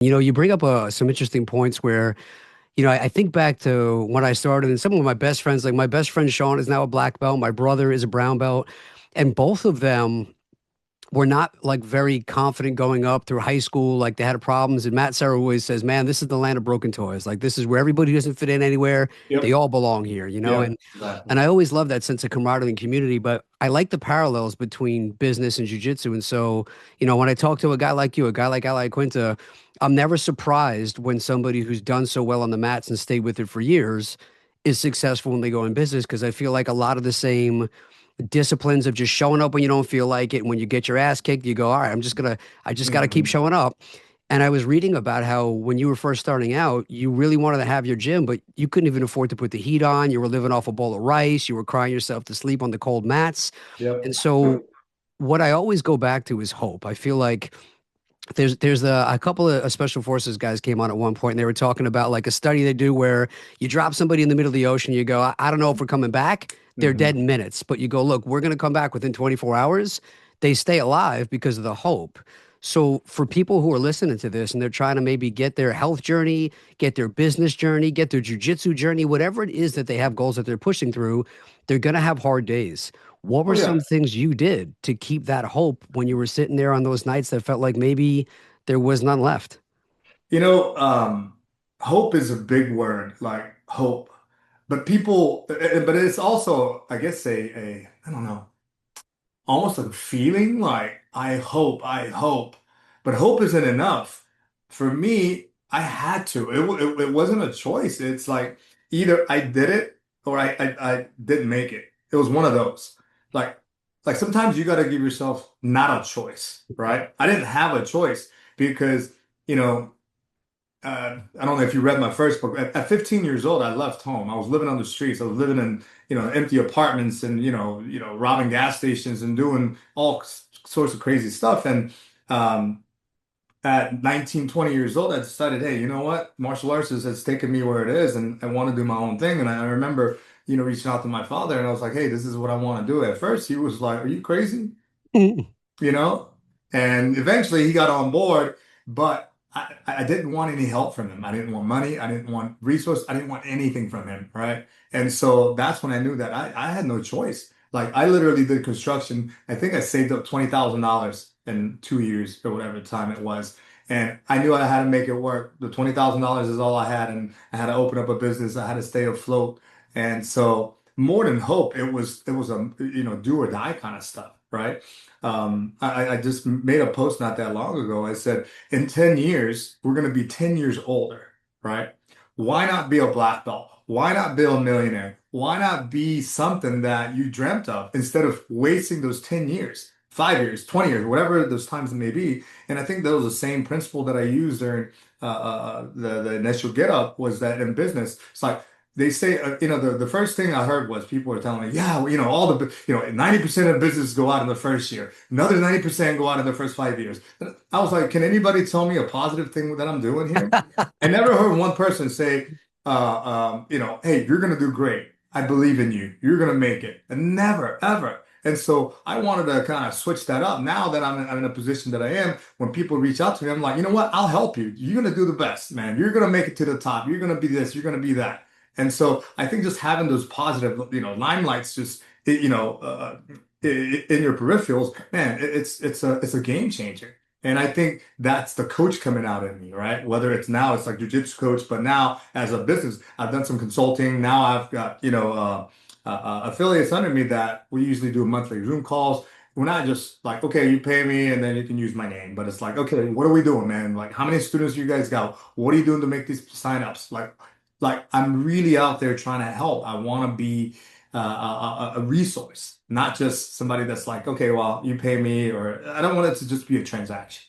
You bring up some interesting points where, I think back to when I started, and some of my best friends, like my best friend Sean is now a black belt, my brother is a brown belt, and both of them were not like very confident going up through high school. Like they had problems. And Matt Serra always says, man, this is the land of broken toys. Like this is where everybody who doesn't fit in anywhere. They Yep. all belong here. Yep. And Exactly. I always love that sense of camaraderie and community, but I like the parallels between business and jujitsu. And so, when I talk to a guy like you, a guy like Ali Quinta, I'm never surprised when somebody who's done so well on the mats and stayed with it for years is successful when they go in business, because I feel like a lot of the same disciplines of just showing up when you don't feel like it. And when you get your ass kicked, you go, all right, I just got to keep Hmm. showing up. And I was reading about how when you were first starting out, you really wanted to have your gym, but you couldn't even afford to put the heat on. You were living off a bowl of rice. You were crying yourself to sleep on the cold mats. Yep. And so, what I always go back to is hope. I feel like a couple of special forces guys came on at one point and they were talking about like a study they do where you drop somebody in the middle of the ocean, you go, I don't know if we're coming back. They're dead Hmm. in minutes, but you go, look, we're going to come back within 24 hours. They stay alive because of the hope. So for people who are listening to this and they're trying to maybe get their health journey, get their business journey, get their jujitsu journey, whatever it is that they have goals that they're pushing through, they're going to have hard days. What Oh were yeah. some things you did to keep that hope when you were sitting there on those nights that felt like maybe there was none left? You know, hope is a big word, like hope. But but it's also, I guess, I don't know, almost a feeling like I hope. But hope isn't enough. For me, I had to. It wasn't a choice. It's like either I did it or I didn't make it. It was one of those. Like, like sometimes you got to give yourself not a choice, right? I didn't have a choice because, you know, I don't know if you read my first book. At 15 years old, I left home. I was living on the streets. I was living in, empty apartments and, robbing gas stations and doing all sorts of crazy stuff. And um, at 19, 20 years old, I decided, hey, you know what? Martial arts has taken me where it is, and I want to do my own thing. And I remember, reaching out to my father, and I was like, hey, this is what I want to do. At first, he was like, are you crazy? you know? And eventually he got on board, but I didn't want any help from him. I didn't want money. I didn't want resource. I didn't want anything from him, right? And so that's when I knew that I had no choice. Like I literally did construction. I think I saved up $20,000 in 2 years or whatever time it was. And I knew I had to make it work. The $20,000 is all I had, and I had to open up a business. I had to stay afloat. And so more than hope, it was a do or die kind of stuff, right? I just made a post not that long ago. I said, in 10 years, we're going to be 10 years older, right? Why not be a black belt? Why not be a millionaire? Why not be something that you dreamt of instead of wasting those 10 years, 5 years, 20 years, whatever those times it may be? And I think that was the same principle that I used during the initial get up was that in business, it's like, they say, the first thing I heard was people were telling me, yeah, well, all the, 90% of businesses go out in the first year. Another 90% go out in the first 5 years. And I was like, can anybody tell me a positive thing that I'm doing here? I never heard one person say, hey, you're going to do great. I believe in you. You're going to make it. And never, ever. And so I wanted to kind of switch that up. Now that I'm in a position that I am, when people reach out to me, I'm like, you know what? I'll help you. You're going to do the best, man. You're going to make it to the top. You're going to be this. You're going to be that. And so I think just having those positive, limelights just, in your peripherals, man, it's a game changer. And I think that's the coach coming out in me, right? Whether it's now it's like jujitsu coach, but now as a business, I've done some consulting. Now I've got, affiliates under me that we usually do monthly Zoom calls. We're not just like, okay, you pay me and then you can use my name, but it's like, okay, what are we doing, man? Like, how many students you guys got? What are you doing to make these signups? Like I'm really out there trying to help. I want to be a resource, not just somebody that's like, okay, well, you pay me, or I don't want it to just be a transaction.